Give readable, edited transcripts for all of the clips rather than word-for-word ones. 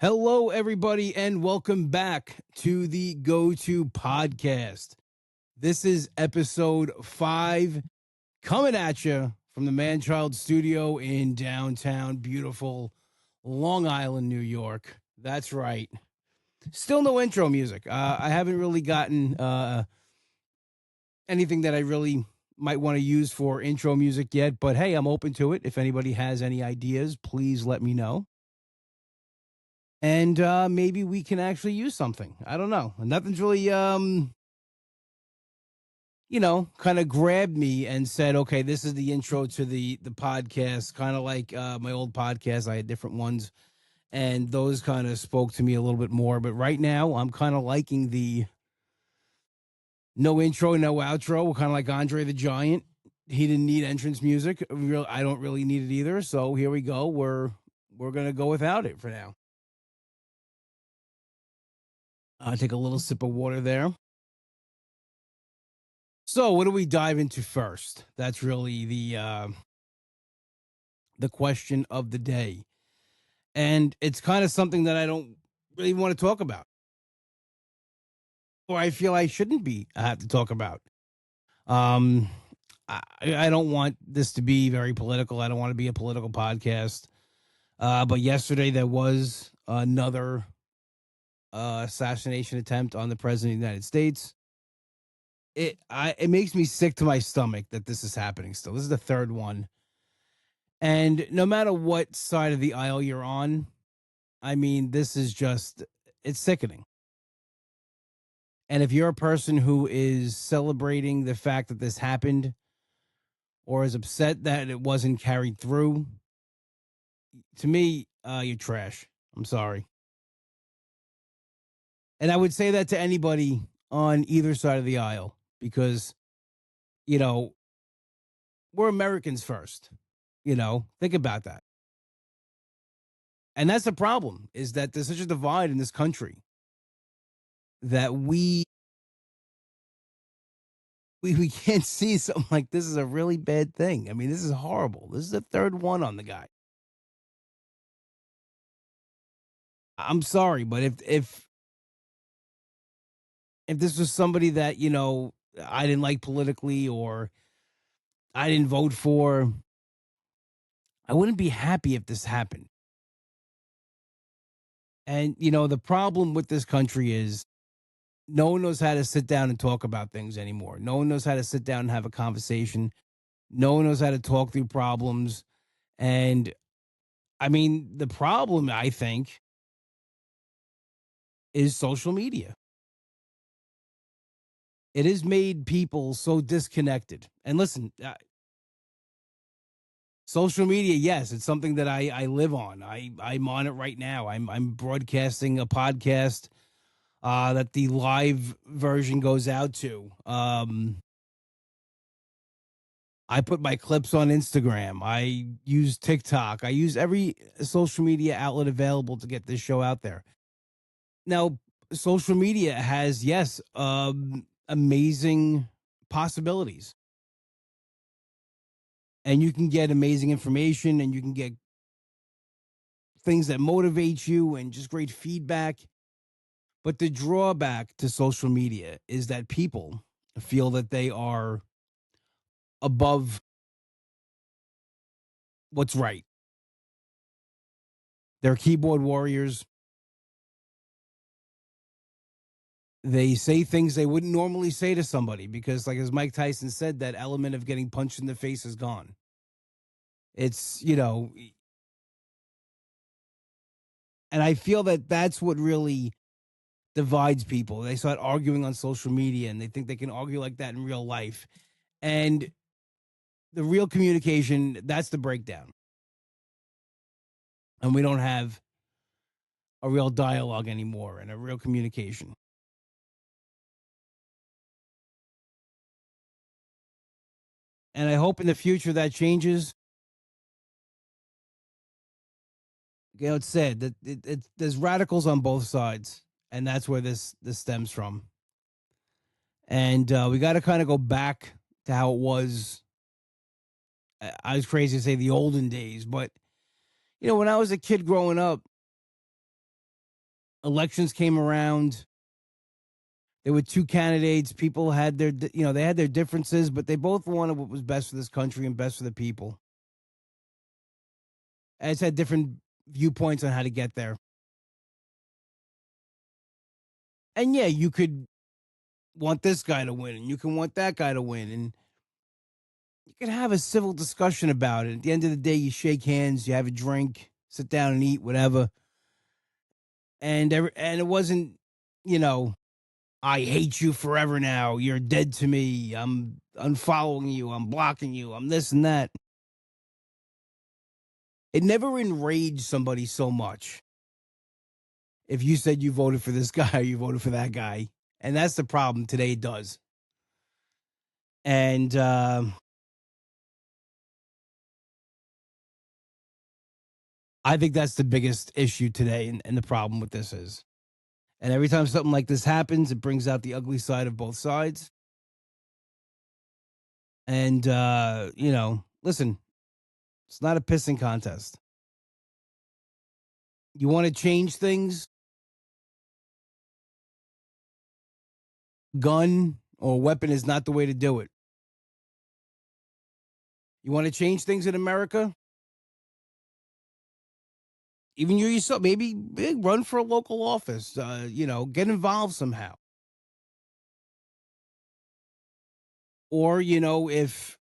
Hello, everybody, and welcome back to the Go To Podcast. This is episode 5 coming at you from the Man Child Studio in downtown, beautiful Long Island, New York. That's right. Still no intro music. I haven't really gotten anything that I really might want to use for intro music yet, but hey, I'm open to it. If anybody has any ideas, please let me know. And maybe we can actually use something. I don't know. Nothing's really, kind of grabbed me and said, okay, this is the intro to the podcast. Kind of like my old podcast. I had different ones, and those kind of spoke to me a little bit more. But right now, I'm kind of liking the no intro, no outro. Kind of like Andre the Giant. He didn't need entrance music. I don't really need it either. So here we go. We're gonna go without it for now. Take a little sip of water there. So, what do we dive into first? That's really the question of the day, and it's kind of something that I don't really want to talk about, or I feel I shouldn't be. I have to talk about. Um, I don't want this to be very political. I don't want to be a political podcast. But yesterday there was another assassination attempt on the president of the United States. It makes me sick to my stomach that this is happening still. This is the third one. And no matter what side of the aisle you're on, I mean, this is just, it's sickening. And if you're a person who is celebrating the fact that this happened or is upset that it wasn't carried through, to me, you're trash. I'm sorry. And I would say that to anybody on either side of the aisle because, you know, we're Americans first. Think about that. And that's the problem is that there's such a divide in this country that we can't see something like this is a really bad thing. I mean, this is horrible. This is the third one on the guy. I'm sorry, but if this was somebody that, I didn't like politically or I didn't vote for, I wouldn't be happy if this happened. And the problem with this country is no one knows how to sit down and talk about things anymore. No one knows how to sit down and have a conversation. No one knows how to talk through problems. And I mean, the problem, I think, is social media. It has made people so disconnected. And listen, social media, yes, it's something that I live on. I'm on it right now. I'm broadcasting a podcast that the live version goes out to. I put my clips on Instagram. I use TikTok. I use every social media outlet available to get this show out there. Now, social media has, yes, amazing possibilities. And you can get amazing information and you can get things that motivate you and just great feedback. But the drawback to social media is that people feel that they are above what's right. They're keyboard warriors. They say things they wouldn't normally say to somebody because, like as Mike Tyson said, that element of getting punched in the face is gone. It's, and I feel that that's what really divides people. They start arguing on social media and they think they can argue like that in real life. And the real communication, that's the breakdown. And we don't have a real dialogue anymore and a real communication. And I hope in the future that changes. It's said that there's radicals on both sides, and that's where this stems from. And we got to kind of go back to how it was. I was crazy to say the olden days, but when I was a kid growing up, Elections came around. There were two candidates. People had they had their differences, but they both wanted what was best for this country and best for the people. And it's had different viewpoints on how to get there. And yeah, you could want this guy to win, and you can want that guy to win, and you can have a civil discussion about it. At the end of the day, you shake hands, you have a drink, sit down and eat, whatever. And it wasn't, you know, I hate you forever now. You're dead to me. I'm unfollowing you. I'm blocking you. I'm this and that. It never enraged somebody so much if you said you voted for this guy or you voted for that guy. And that's the problem today, it does. And I think that's the biggest issue today. And the problem with this is. And every time something like this happens, it brings out the ugly side of both sides. And, listen, it's not a pissing contest. You want to change things, gun or weapon is not the way to do it. You want to change things in America? Even you yourself, maybe run for a local office, get involved somehow. Or, if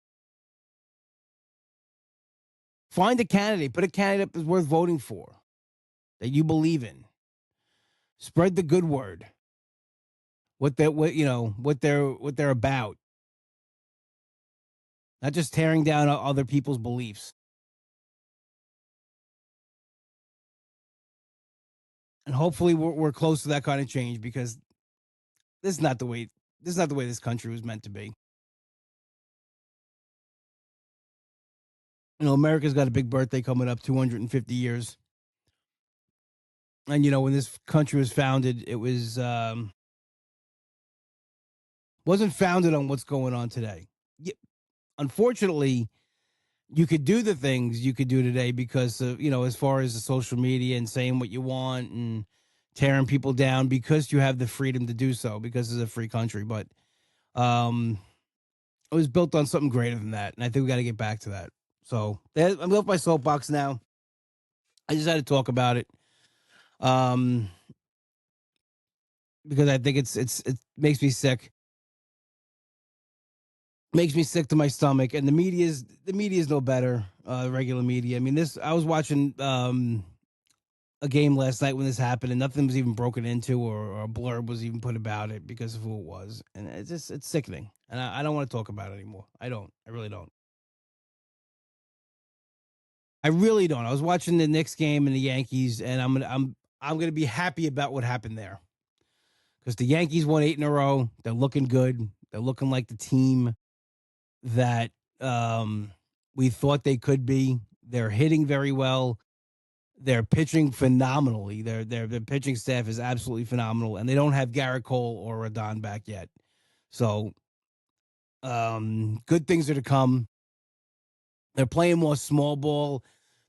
find a candidate, put a candidate that's worth voting for that you believe in. Spread the good word. What they're about. Not just tearing down other people's beliefs. And hopefully we're close to that kind of change because this is not the way this country was meant to be. America's got a big birthday coming up, 250 years. And when this country was founded, it wasn't founded on what's going on today. Unfortunately, you could do the things you could do today because of, as far as the social media and saying what you want and tearing people down because you have the freedom to do so because it's a free country. But um, it was built on something greater than that, and I think we got to get back to that. So I'm off my soapbox now. I just had to talk about it um, because I think it makes me sick. Makes me sick to my stomach, and the media is no better. Regular media. I mean, this. I was watching a game last night when this happened, and nothing was even broken into or a blurb was even put about it because of who it was, and it's sickening. And I don't want to talk about it anymore. I don't. I really don't. I really don't. I was watching the Knicks game and the Yankees, and I'm gonna be happy about what happened there because the Yankees won 8 in a row. They're looking good. They're looking like the team that we thought they could be. They're hitting very well. They're pitching phenomenally. Their pitching staff is absolutely phenomenal, and they don't have Garrett Cole or Rodon back yet. So, good things are to come. They're playing more small ball.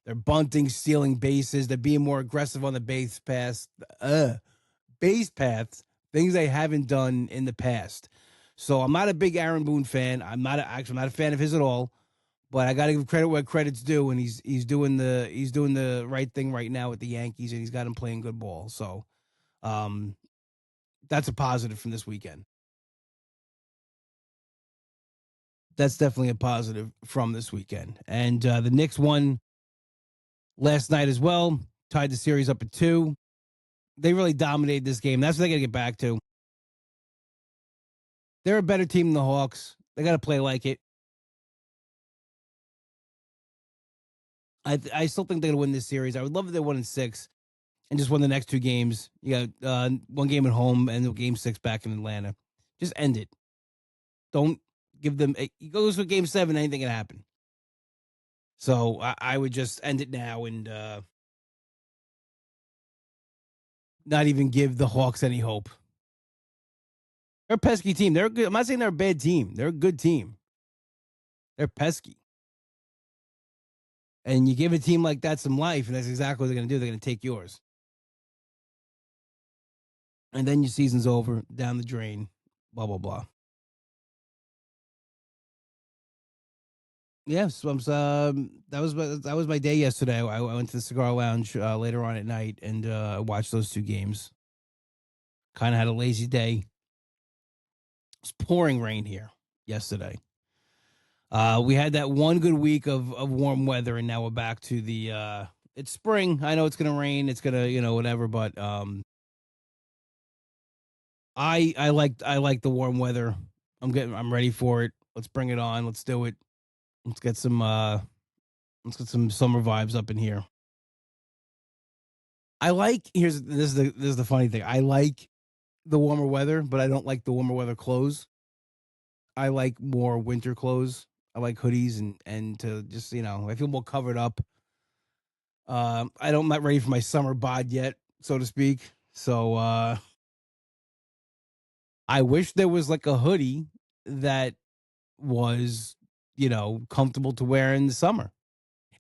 They're bunting, stealing bases. They're being more aggressive on the base paths, things they haven't done in the past. So I'm not a big Aaron Boone fan. I'm not a fan of his at all. But I got to give credit where credit's due, and he's doing the right thing right now with the Yankees, and he's got him playing good ball. So um, that's a positive from this weekend. That's definitely a positive from this weekend. And the Knicks won last night as well, tied the series up at 2. They really dominated this game. That's what they got to get back to. They're a better team than the Hawks. They got to play like it. I still think they're going to win this series. I would love if they won in 6 and just won the next 2 games. You got one game at home and game 6 back in Atlanta. Just end it. Don't give them. It goes for game 7. Anything can happen. So I would just end it now and not even give the Hawks any hope. They're a pesky team. They're good. I'm not saying they're a bad team. They're a good team. They're pesky. And you give a team like that some life, and that's exactly what they're going to do. They're going to take yours. and then your season's over, down the drain, blah blah blah. Yes, that was my day yesterday. I went to the cigar lounge later on at night and I watched those two games. Kind of had a lazy day. It's pouring rain here yesterday. We had that one good week of warm weather, and now we're back to the. It's spring. I know it's gonna rain. It's gonna whatever, but I like the warm weather. I'm ready for it. Let's bring it on. Let's do it. Let's get some let's get some summer vibes up in here. I like here's this is the funny thing. I like the warmer weather, but I don't like the warmer weather clothes. I like more winter clothes. I like hoodies and to just I feel more covered up. I'm not ready for my summer bod yet, so to speak. So I wish there was like a hoodie that was comfortable to wear in the summer.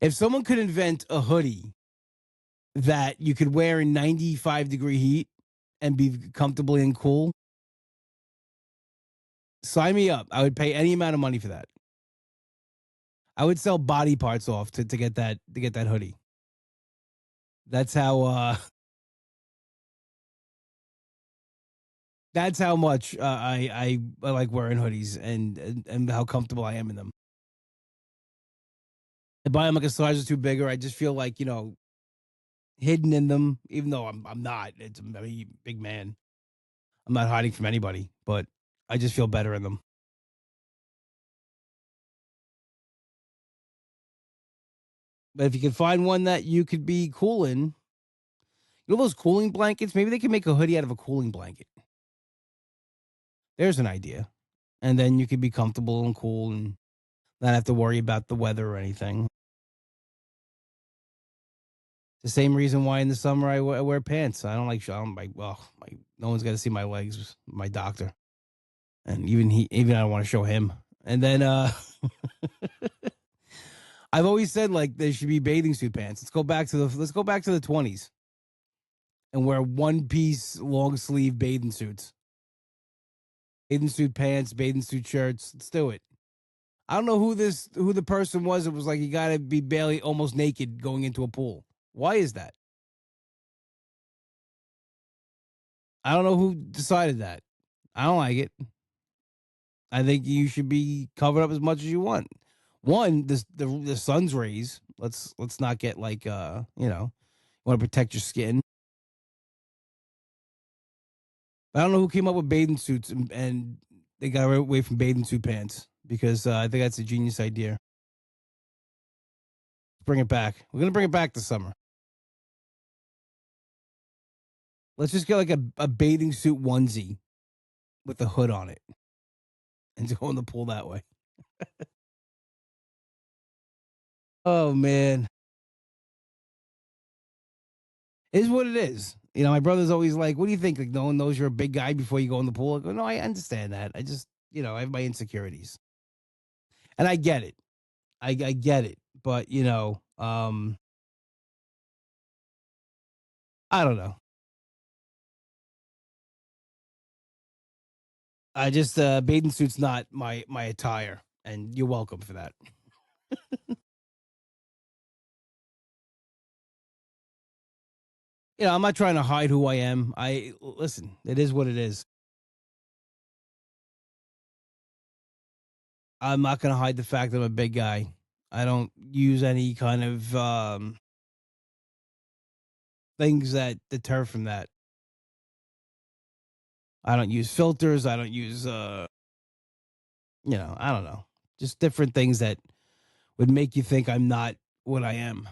If someone could invent a hoodie that you could wear in 95-degree heat and be comfortably and cool, sign me up. I would pay any amount of money for that. I would sell body parts off to get that hoodie. That's how that's how much I like wearing hoodies and how comfortable I am in them. I buy them like a size or two bigger. I just feel like hidden in them, even though I'm not. I'm a big man. I'm not hiding from anybody, but I just feel better in them. But if you can find one that you could be cool in, those cooling blankets, maybe they can make a hoodie out of a cooling blanket. There's an idea. And then you could be comfortable and cool and not have to worry about the weather or anything. The same reason why in the summer I wear pants. I don't like, well, no one's got to see my legs, my doctor. And even I don't want to show him. And then I've always said like there should be bathing suit pants. Let's go back to the 20s and wear one piece long sleeve bathing suits. Bathing suit pants, bathing suit shirts. Let's do it. I don't know who the person was. It was like you got to be barely almost naked going into a pool. Why is that? I don't know who decided that. I don't like it. I think you should be covered up as much as you want. One, the sun's rays. Let's not get like you want to protect your skin. I don't know who came up with bathing suits and they got away from bathing suit pants because I think that's a genius idea. Bring it back. We're gonna bring it back this summer. Let's just get like a bathing suit onesie with a hood on it and go in the pool that way. Oh man, it is what it is. My brother's always like, "What do you think? Like, no one knows you're a big guy before you go in the pool." I go, "No, I understand that. I just, I have my insecurities, and I get it. I get it, but I don't know. I just bathing suit's not my attire, and you're welcome for that. I'm not trying to hide who I am. Listen. It is what it is. I'm not going to hide the fact that I'm a big guy. I don't use any kind of things that deter from that. I don't use filters. I don't use I don't know. Just different things that would make you think I'm not what I am.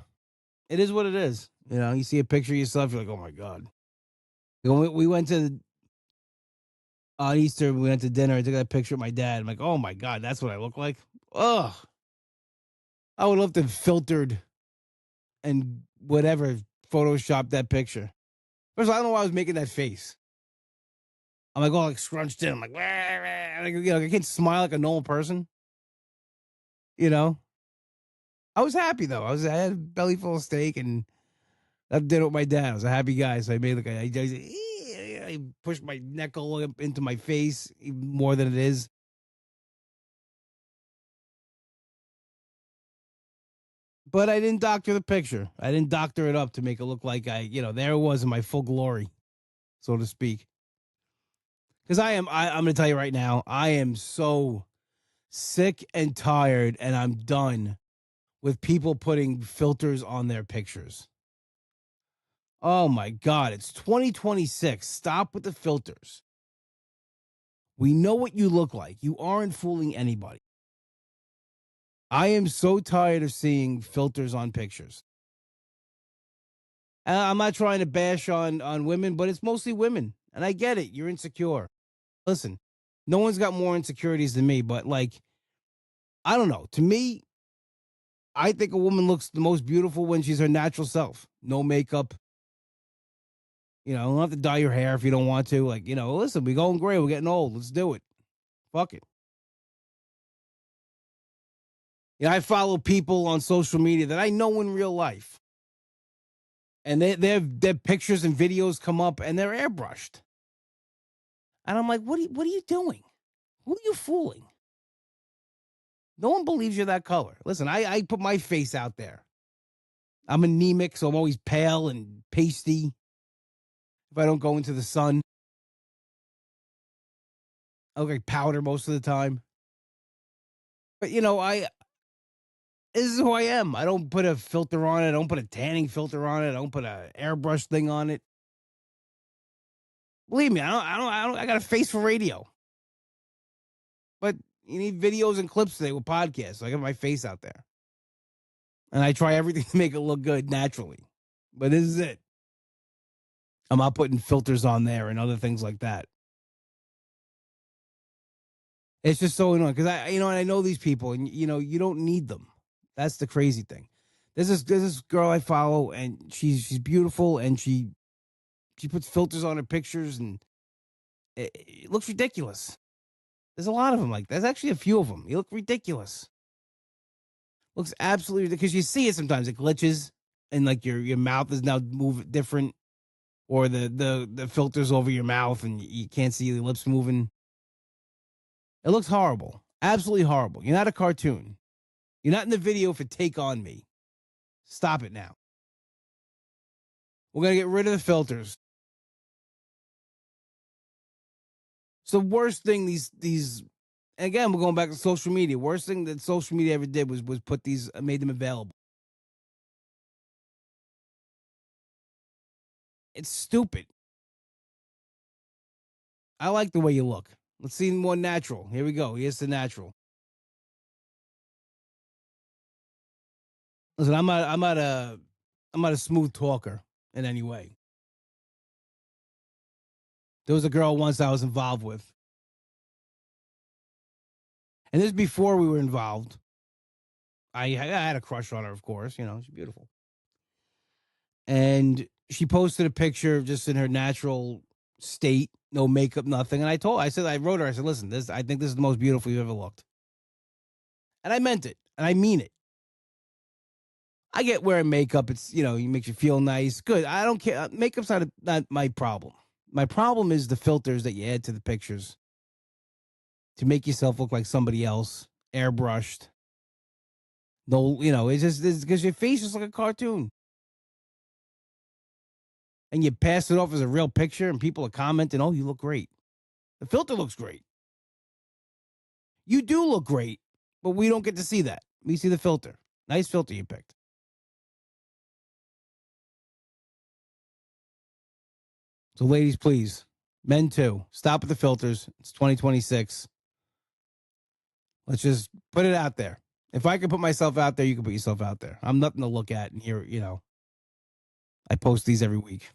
It is what it is. You see a picture of yourself, you're like, oh my God. We went to on Easter, we went to dinner. I took that picture of my dad. I'm like, oh my God, that's what I look like. Ugh. I would love to have filtered and whatever Photoshop that picture. First of all, I don't know why I was making that face. I'm like all like scrunched in. I'm like, "Wah, wah." Like, I can't smile like a normal person. You know, I was happy though. I had a belly full of steak and I did it with my dad. I was a happy guy, so I made like I push my neck all up into my face even more than it is. But I didn't doctor the picture. I didn't doctor it up to make it look like there it was in my full glory, so to speak. Because I'm going to tell you right now, I am so sick and tired, and I'm done with people putting filters on their pictures. Oh my God, it's 2026. Stop with the filters. We know what you look like. You aren't fooling anybody. I am so tired of seeing filters on pictures. I'm not trying to bash on women, but it's mostly women. And I get it. You're insecure. Listen, no one's got more insecurities than me, but like, I don't know. To me, I think a woman looks the most beautiful when she's her natural self. No makeup. You don't have to dye your hair if you don't want to. Like, listen, we're going gray. We're getting old. Let's do it. Fuck it. I follow people on social media that I know in real life, and their pictures and videos come up, and they're airbrushed, and I'm like, what are you doing? Who are you fooling? No one believes you're that color. Listen, I put my face out there. I'm anemic, so I'm always pale and pasty if I don't go into the sun. I look like powder most of the time. But I this is who I am. I don't put a filter on it. I don't put a tanning filter on it. I don't put a airbrush thing on it. Believe me, I got a face for radio. But you need videos and clips today with podcasts. So I got my face out there. And I try everything to make it look good naturally. But this is it. I'm not putting filters on there and other things like that. It's just so annoying because and I know these people, and you don't need them. That's the crazy thing. There's this girl I follow, and she's beautiful, and she puts filters on her pictures, and it looks ridiculous. There's a lot of them like there's actually a few of them. You look ridiculous. Looks absolutely because you see it sometimes. It glitches, and like your mouth is now moving different, or the filters over your mouth, and you can't see your lips moving. It looks horrible, absolutely horrible. You're not a cartoon. You're not in the video for Take On Me. Stop it now. We're gonna get rid of the filters. It's the worst thing these again, we're going back to social media. Worst thing that social media ever did was put these made them available. It's stupid. I like the way you look. Let's see more natural. Here we go. Here's the natural. Listen, I'm not a smooth talker in any way. There was a girl once I was involved with, and this is before we were involved. I had a crush on her, of course. She's beautiful, and she posted a picture just in her natural state, no makeup, nothing. And I wrote her, I said, listen, I think this is the most beautiful you've ever looked, and I meant it, and I mean it. I get wearing makeup; it's it makes you feel nice, good. I don't care. Makeup's not my problem. My problem is the filters that you add to the pictures to make yourself look like somebody else, airbrushed. No, it's just because your face is like a cartoon, and you pass it off as a real picture, and people are commenting, "Oh, you look great." The filter looks great. You do look great, but we don't get to see that. We see the filter. Nice filter you picked. So, ladies, please, men too, stop with the filters. It's 2026. Let's just put it out there. If I can put myself out there, you can put yourself out there. I'm nothing to look at and hear. I post these every week.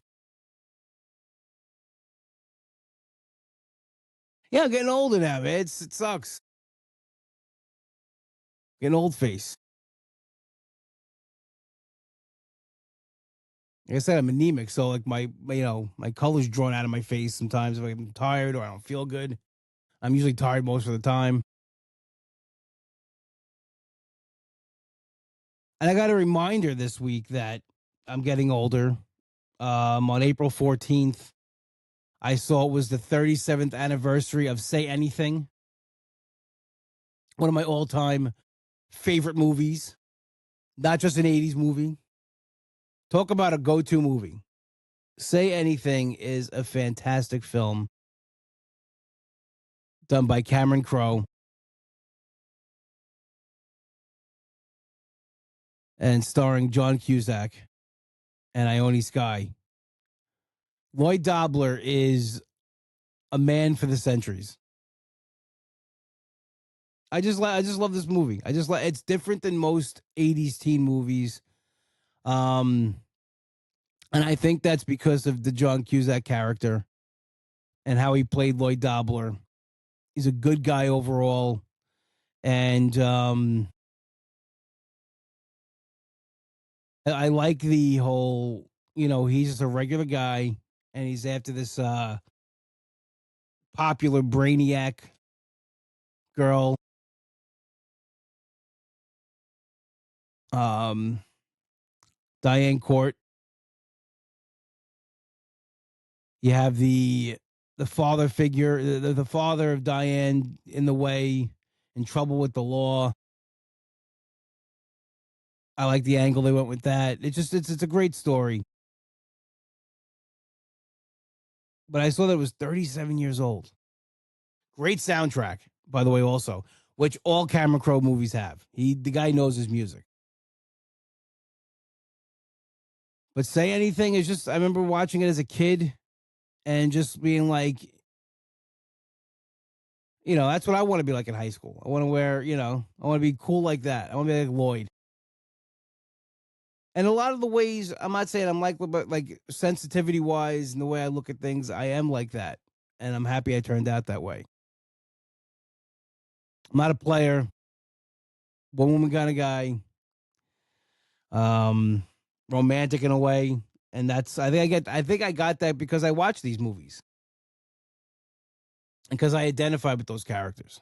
Yeah, I'm getting older now, man. It sucks. Getting old face. Like I said, I'm anemic, so like my color's drawn out of my face sometimes if I'm tired or I don't feel good. I'm usually tired most of the time. And I got a reminder this week that I'm getting older. On April 14th, I saw it was the 37th anniversary of Say Anything, one of my all time favorite movies, not just an 80s movie. Talk about a go to movie. Say Anything is a fantastic film done by Cameron Crowe and starring John Cusack and Ione Skye. Lloyd Dobler is a man for the centuries. I just love this movie. I just like it's different than most 80s teen movies. Um and I think that's because of the John Cusack character and how he played Lloyd Dobler. He's a good guy overall, and I like the whole, he's just a regular guy and he's after this popular brainiac girl. Um Diane Court. You have the father figure, the father of Diane in the way, in trouble with the law. I like the angle they went with that. It's a great story. But I saw that it was 37 years old. Great soundtrack, by the way, also, which all Cameron Crowe movies have. The guy knows his music. But Say Anything is just I remember watching it as a kid and just being like, that's what I want to be like in high school. I want to wear, I want to be cool like that. I want to be like Lloyd. And a lot of the ways, I'm not saying I'm like, but like sensitivity wise and the way I look at things, I am like that. And I'm happy I turned out that way. I'm not a player, one woman kind of guy, um, romantic in a way. And I think I got that because I watched these movies and because I identify with those characters.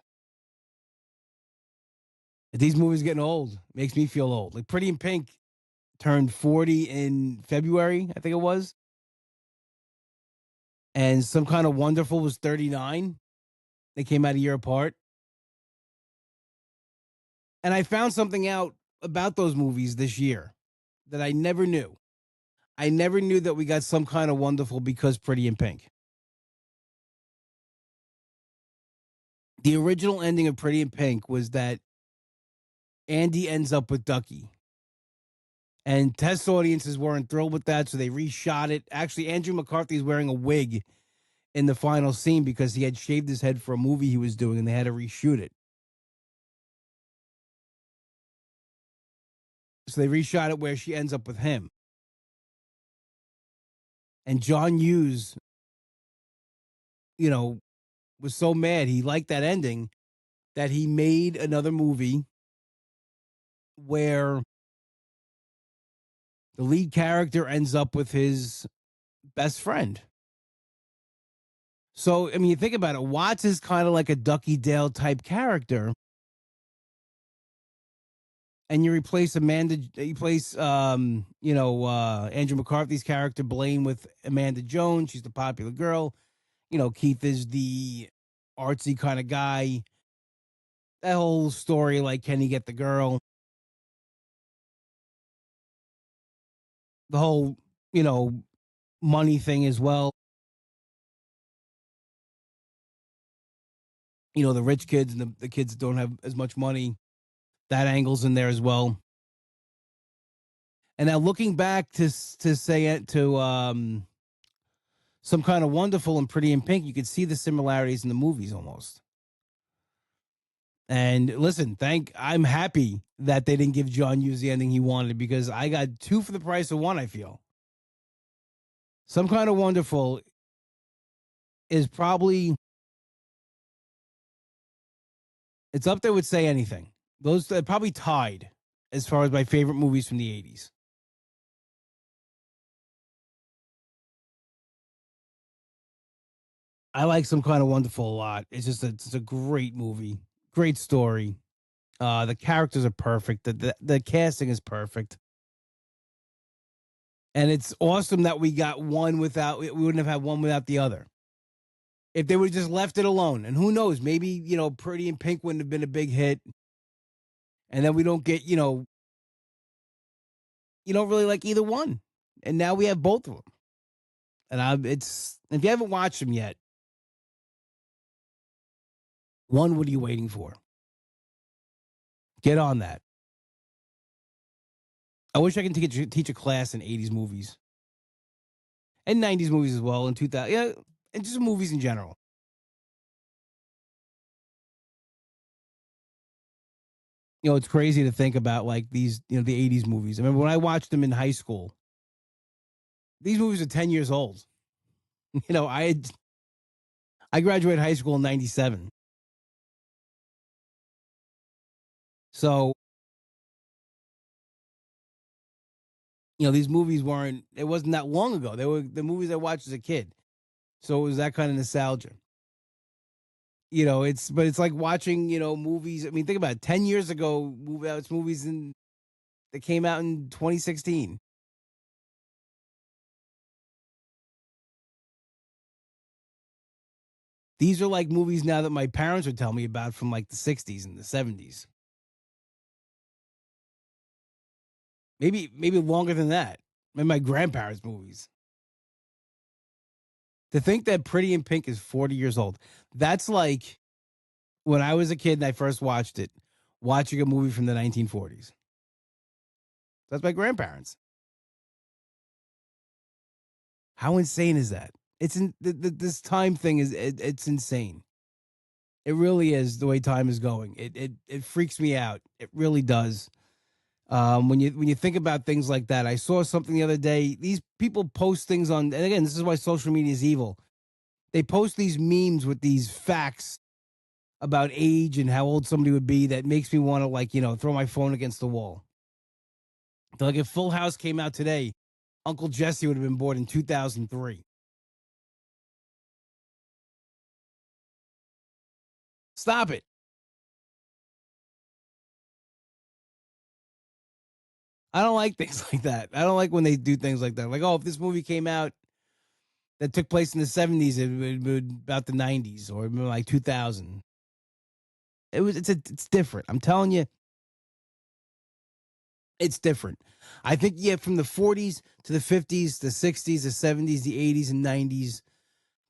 These movies getting old makes me feel old. Like Pretty in Pink turned 40 in February, I think it was. And Some Kind of Wonderful was 39. They came out a year apart. And I found something out about those movies this year that I never knew. I never knew that we got Some Kind of Wonderful because Pretty in Pink. The original ending of Pretty in Pink was that Andy ends up with Ducky. And test audiences weren't thrilled with that, so they reshot it. Actually, Andrew McCarthy's wearing a wig in the final scene because he had shaved his head for a movie he was doing and they had to reshoot it. So they reshot it where she ends up with him. And John Hughes, you know, was so mad. He liked that ending that he made another movie where the lead character ends up with his best friend. So, I mean, you think about it, Watts is kind of like a Ducky Dale type character. And you replace Andrew McCarthy's character, Blaine, with Amanda Jones. She's the popular girl. Keith is the artsy kind of guy. That whole story, like, can he get the girl? The whole, you know, money thing as well. The rich kids and the kids that don't have as much money. That angle's in there as well. And now looking back to say it to Some Kind of Wonderful and Pretty in Pink, you could see the similarities in the movies almost. And listen, I'm happy that they didn't give John Hughes the ending he wanted because I got two for the price of one, I feel. Some Kind of Wonderful is probably it's up there with Say Anything. Those are probably tied as far as my favorite movies from the 80s. I like Some Kind of Wonderful a lot. It's a great movie. Great story. The characters are perfect. The casting is perfect. And it's awesome that we got one without we wouldn't have had one without the other. If they would have just left it alone, and who knows, maybe Pretty in Pink wouldn't have been a big hit, and then we don't get you don't really like either one, and now we have both of them. And it's if you haven't watched them yet, one, what are you waiting for? Get on that. I wish I can teach a class in '80s movies and '90s movies as well, and 2000, yeah, and just movies in general. It's crazy to think about like these, the '80s movies. I remember when I watched them in high school. These movies are 10 years old. I graduated high school in '97, so these movies weren't. It wasn't that long ago. They were the movies I watched as a kid, so it was that kind of nostalgia. It's like watching movies. I mean, think about it. 10 years ago, it's movies that came out in 2016. These are like movies now that my parents would tell me about from like the '60s and the '70s. Maybe longer than that. Maybe my grandparents' movies. To think that Pretty in Pink is 40 years old. That's like when I was a kid and I first watched it, watching a movie from the 1940s. That's my grandparents. How insane is that? This time thing it's insane. It really is the way time is going. It freaks me out. It really does. When you think about things like that, I saw something the other day. These people post things on, and again, this is why social media is evil. They post these memes with these facts about age and how old somebody would be that makes me want to throw my phone against the wall. Like if Full House came out today, Uncle Jesse would have been born in 2003. Stop it. I don't like things like that. I don't like when they do things like that. Like, oh, if this movie came out that took place in the '70s, it would be about the '90s or like 2000. It's different. I'm telling you, it's different. I think from the '40s to the '50s, the '60s, the '70s, the '80s and '90s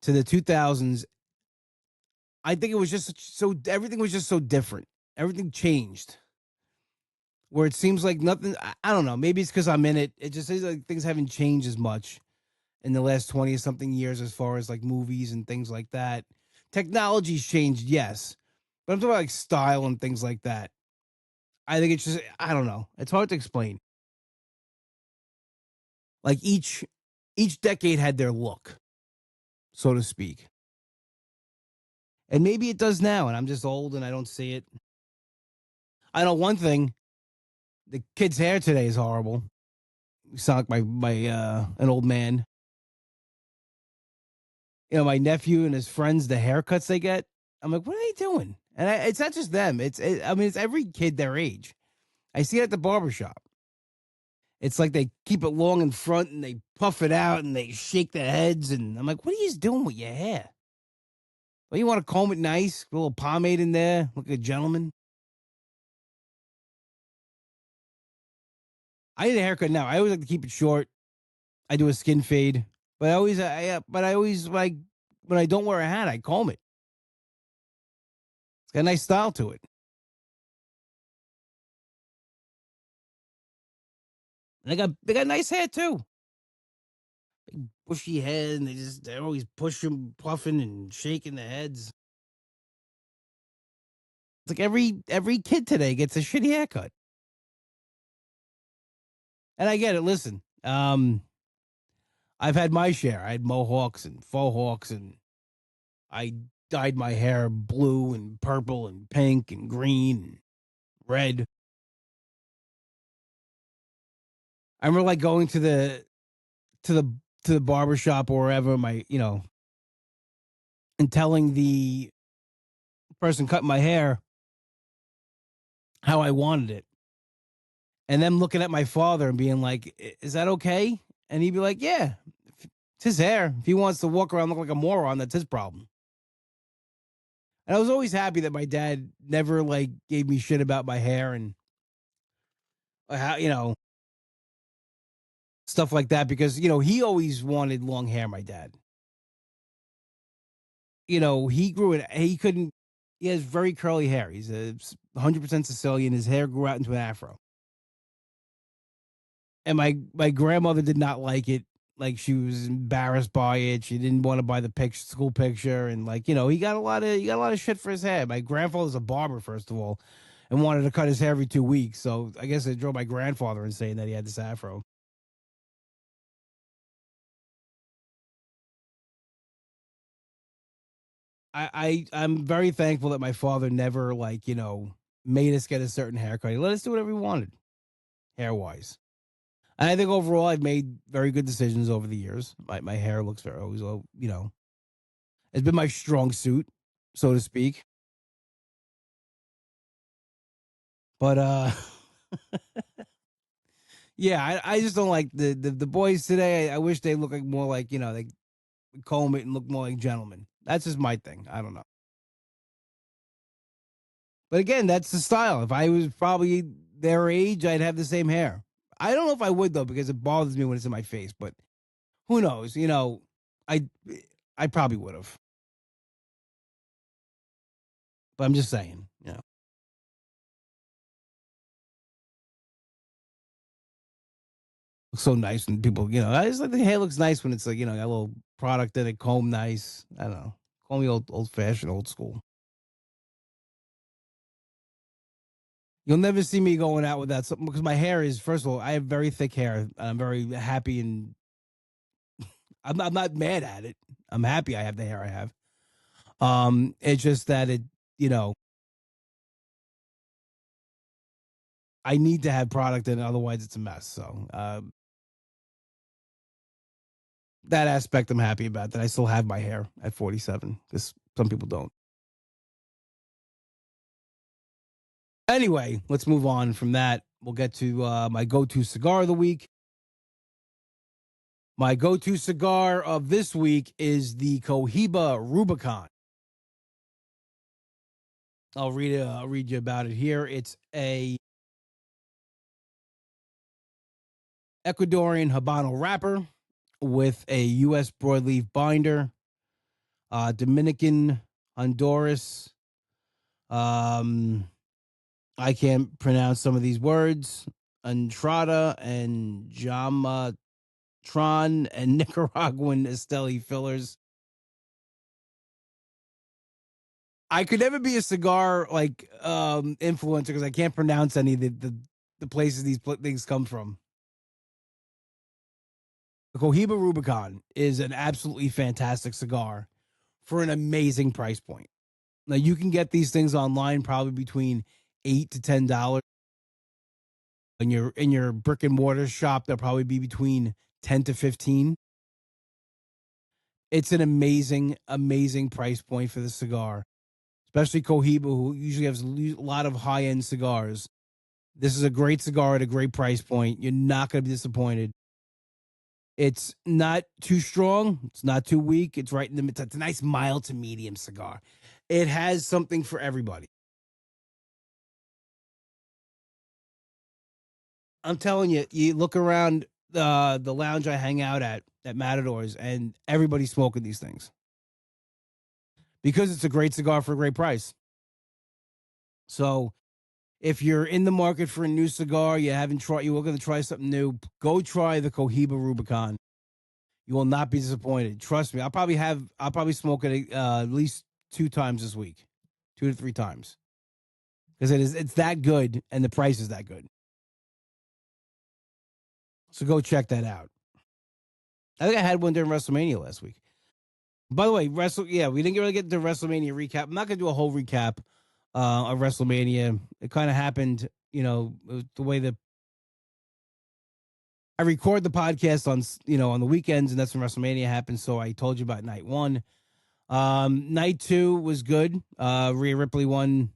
to the 2000s. I think it was just so everything was just so different. Everything changed. Where it seems like nothing. I don't know. Maybe it's because I'm in it. It just seems like things haven't changed as much in the last 20 something years as far as like movies and things like that. Technology's changed, yes. But I'm talking about like style and things like that. I think it's just I don't know. It's hard to explain. Like each decade had their look, so to speak. And maybe it does now, and I'm just old and I don't see it. I know one thing, the kid's hair today is horrible. You sound like my an old man. My nephew and his friends, the haircuts they get. I'm like, what are they doing? And it's not just them. I mean, it's every kid their age. I see it at the barbershop. It's like they keep it long in front and they puff it out and they shake their heads. And I'm like, what are you doing with your hair? Well, you want to comb it nice, a little pomade in there, look like a gentleman. I need a haircut now. I always like to keep it short. I do a skin fade, but I always like when I don't wear a hat, I comb it. It's got a nice style to it. And they got nice hair too. Big bushy head, and they're always pushing, puffing, and shaking their heads. It's like every kid today gets a shitty haircut, and I get it. Listen, I've had my share. I had mohawks and faux hawks, and I dyed my hair blue and purple and pink and green and red. I remember like going to the to the barber shop or wherever and telling the person cutting my hair how I wanted it. And then looking at my father and being like, is that okay? And he'd be like, yeah, it's his hair. If he wants to walk around look like a moron, that's his problem. And I was always happy that my dad never like gave me shit about my hair and how, stuff like that because, he always wanted long hair, my dad. He grew it, he has very curly hair. He's a 100% Sicilian. His hair grew out into an afro. And my grandmother did not like it. Like she was embarrassed by it. She didn't want to buy the school picture, and like he got a lot of shit for his hair. My grandfather's a barber, first of all, and wanted to cut his hair every 2 weeks. So I guess it drove my grandfather insane that he had this afro. I'm very thankful that my father never made us get a certain haircut. He let us do whatever we wanted, hair wise. And I think overall I've made very good decisions over the years. My hair looks very always it's been my strong suit, so to speak. But yeah, I just don't like the boys today. I wish they look like more like, they comb it and look more like gentlemen. That's just my thing. I don't know. But again, that's the style. If I was probably their age, I'd have the same hair. I don't know if I would though, because it bothers me when it's in my face, but who knows? I I probably would have. But I'm just saying, looks so nice when people, I just like the hair looks nice when it's like, got a little product in it, comb nice. I don't know. Call me old fashioned, old school. You'll never see me going out without something because my hair is, first of all, I have very thick hair. I'm very happy and I'm not mad at it. I'm happy I have the hair I have. It's just that you know, I need to have product in it, otherwise it's a mess. So that aspect I'm happy about that I still have my hair at 47 because some people don't. Anyway, let's move on from that. We'll get to my go-to cigar of the week. My go-to cigar of this week is the Cohiba Rubicon. I'll read you about it here. It's a Ecuadorian Habano wrapper with a U.S. broadleaf binder. Dominican, Honduras. Um, I can't pronounce some of these words. Entrada and Jamatron and Nicaraguan Esteli fillers. I could never be a cigar influencer because I can't pronounce any of the places these things come from. The Cohiba Rubicon is an absolutely fantastic cigar for an amazing price point. Now you can get these things online probably between $8 to $10. In your brick and mortar shop, they'll probably be between 10 to 15. It's an amazing, amazing price point for the cigar, especially Cohiba, who usually has a lot of high end cigars. This is a great cigar at a great price point. You're not going to be disappointed. It's not too strong. It's not too weak. It's right in the middle. It's a nice mild to medium cigar. It has something for everybody. I'm telling you, you look around the lounge I hang out at Matadors, and everybody's smoking these things because it's a great cigar for a great price. So if you're in the market for a new cigar, you were going to try something new, go try the Cohiba Rubicon. You will not be disappointed. Trust me. I'll probably smoke it at least 2 times this week, 2 to 3 times, because it's that good and the price is that good. So go check that out. I think I had one during WrestleMania last week. By the way, we didn't really get into WrestleMania recap. I'm not going to do a whole recap of WrestleMania. It kind of happened, the way that I record the podcast on the weekends, and that's when WrestleMania happened. So I told you about night one. Night two was good. Rhea Ripley won.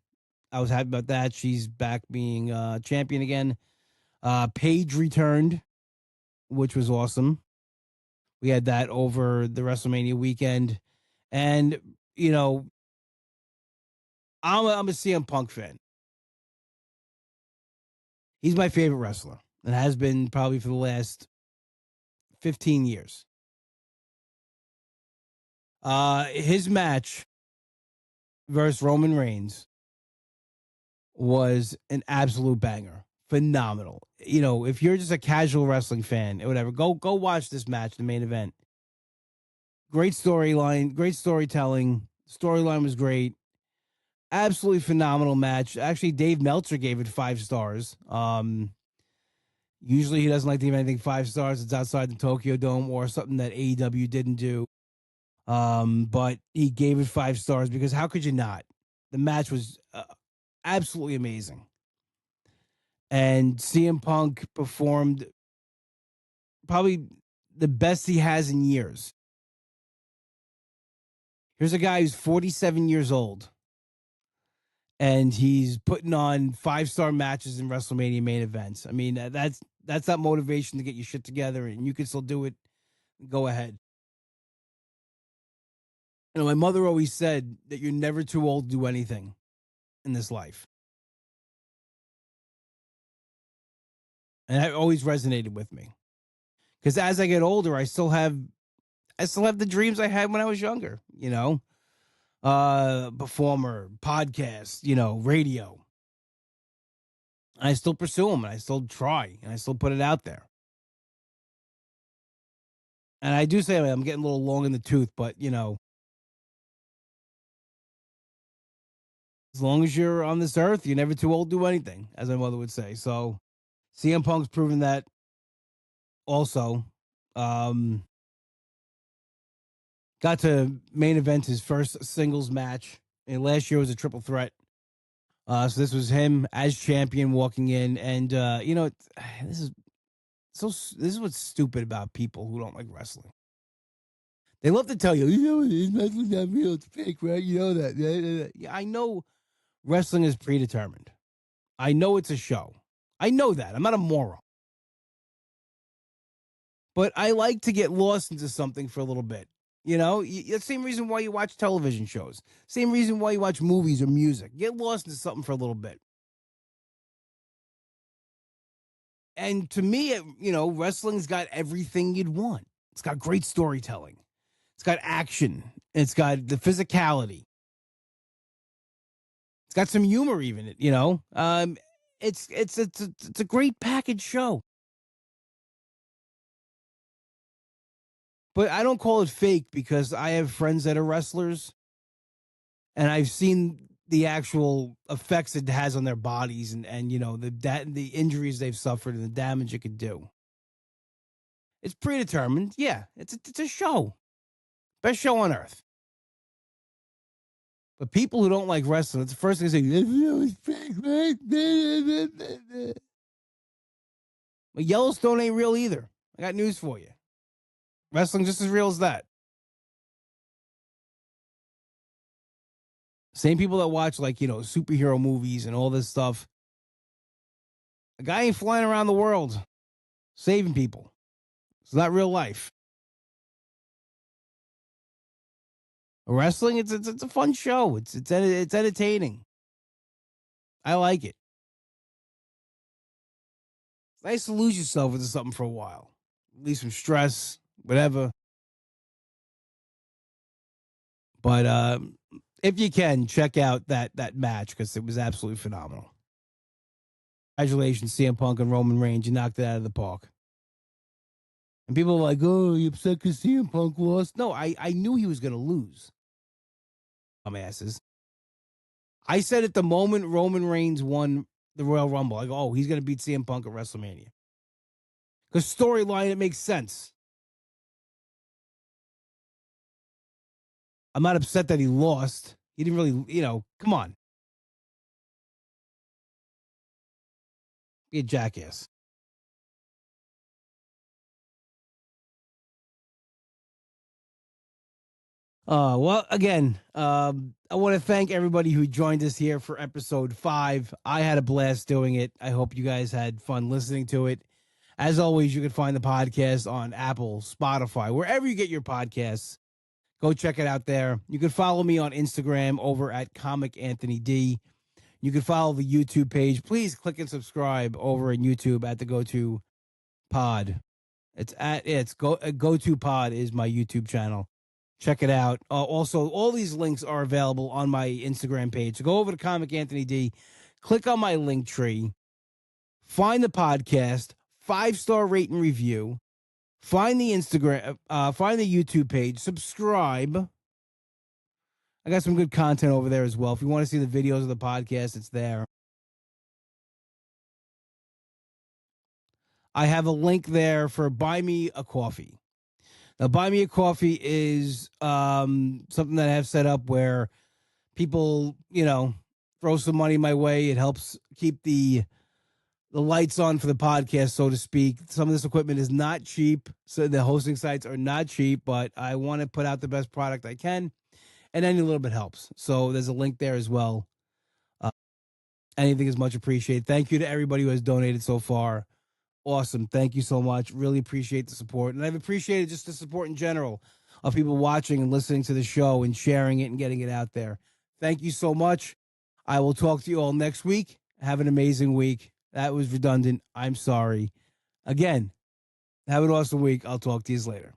I was happy about that. She's back being champion again. Paige returned, which was awesome. We had that over the WrestleMania weekend. And, I'm a CM Punk fan. He's my favorite wrestler and has been probably for the last 15 years. His match versus Roman Reigns was an absolute banger. Phenomenal. You know, if you're just a casual wrestling fan or whatever, go watch this match, the main event. Great storyline, great storytelling. Storyline was great. Absolutely phenomenal match. Actually, Dave Meltzer gave it 5 stars. Usually he doesn't like to give anything 5 stars. It's outside the Tokyo Dome or something that AEW didn't do. But he gave it 5 stars because how could you not? The match was absolutely amazing. And CM Punk performed probably the best he has in years. Here's a guy who's 47 years old and he's putting on 5 star matches in WrestleMania main events. I mean, that's that motivation to get your shit together and you can still do it. Go ahead. You know, my mother always said that you're never too old to do anything in this life. And that always resonated with me. Because as I get older, I still have the dreams I had when I was younger, you know. Performer, podcast, you know, radio. I still pursue them and I still try and I still put it out there. And I do say I'm getting a little long in the tooth, but you know, as long as you're on this earth, you're never too old to do anything, as my mother would say. So CM Punk's proven that also. Um, got to main event his first singles match. And last year was a triple threat. So this was him as champion walking in, and you know, this is this is what's stupid about people who don't like wrestling. They love to tell you, you know, it's wrestling's not real, it's fake, right? You know that. Yeah, I know wrestling is predetermined. I know it's a show. I know that. I'm not a moron. But I like to get lost into something for a little bit. You know, the same reason why you watch television shows, same reason why you watch movies or music. Get lost into something for a little bit. And to me, you know, wrestling's got everything you'd want. It's got great storytelling. It's got action. It's got the physicality. It's got some humor, even. You know, it's a great package show. But I don't call it fake because I have friends that are wrestlers, and I've seen the actual effects it has on their bodies, and you know the injuries they've suffered and the damage it could do. It's predetermined. Yeah, it's a show, best show on earth. But people who don't like wrestling, it's the first thing they say. It's fake, right? But Yellowstone ain't real either. I got news for you. Wrestling just as real as that. Same people that watch like, you know, superhero movies and all this stuff. A guy ain't flying around the world saving people. It's not real life. Wrestling, it's a fun show. It's entertaining. I like it. It's nice to lose yourself into something for a while. Release some stress, whatever. But if you can, check out that match because it was absolutely phenomenal. Congratulations, CM Punk and Roman Reigns. You knocked it out of the park. And people are like, oh, you upset because CM Punk lost? No, I knew he was going to lose. Dumbasses. I said at the moment Roman Reigns won the Royal Rumble, I go, oh, he's going to beat CM Punk at WrestleMania. Because storyline, it makes sense. I'm not upset that he lost. He didn't really, you know, come on. Be a jackass. Well, again, I want to thank everybody who joined us here for episode 5. I had a blast doing it. I hope you guys had fun listening to it. As always, you can find the podcast on Apple, Spotify, wherever you get your podcasts. Go check it out there. You can follow me on Instagram over at Comic Anthony D. You can follow the YouTube page. Please click and subscribe over in YouTube at the Go To Pod. It's Go To Pod is my YouTube channel. Check it out. Also, all these links are available on my Instagram page. So go over to Comic Anthony D, click on my link tree, find the podcast, 5-star rate and review, find the find the YouTube page, subscribe. I got some good content over there as well. If you want to see the videos of the podcast, it's there. I have a link there for Buy Me a Coffee. Now, Buy Me a Coffee is something that I have set up where people, throw some money my way. It helps keep the lights on for the podcast, so to speak. Some of this equipment is not cheap, so the hosting sites are not cheap, but I want to put out the best product I can, and any little bit helps. So there's a link there as well. Anything is much appreciated. Thank you to everybody who has donated so far. Awesome. Thank you so much. Really appreciate the support. And I've appreciated just the support in general of people watching and listening to the show and sharing it and getting it out there. Thank you so much. I will talk to you all next week. Have an amazing week. That was redundant. I'm sorry. Again, have an awesome week. I'll talk to you later.